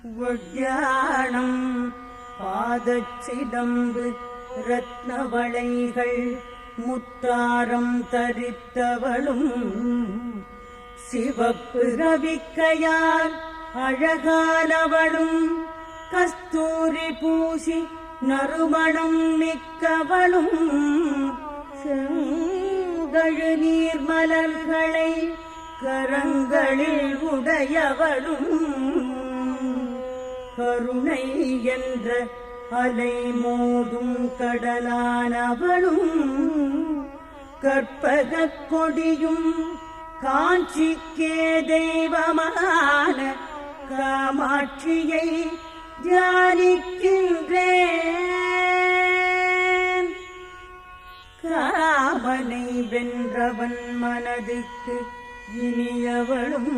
ஒட்டியானம் பாதச்சிலம்பு ரத்னவளைகள் முத்தாரம் தரித்தவளும் சிவப்பு ரவிக்கையால் அழகானவளும் கஸ்தூரி பூசி நறுமணம் மிக்கவளும் செங்கழு நீர் மலர்களை கரங்களில் உடையவளும் கருணை என்ற அலை மோதும் கடலானவளும் கற்பகக் கொடியும் காஞ்சிக்கே தெய்வமான காமாட்சியை தியானிக்கின்றேன். காமனை வென்றவன் மனதுக்கு இனியவளும்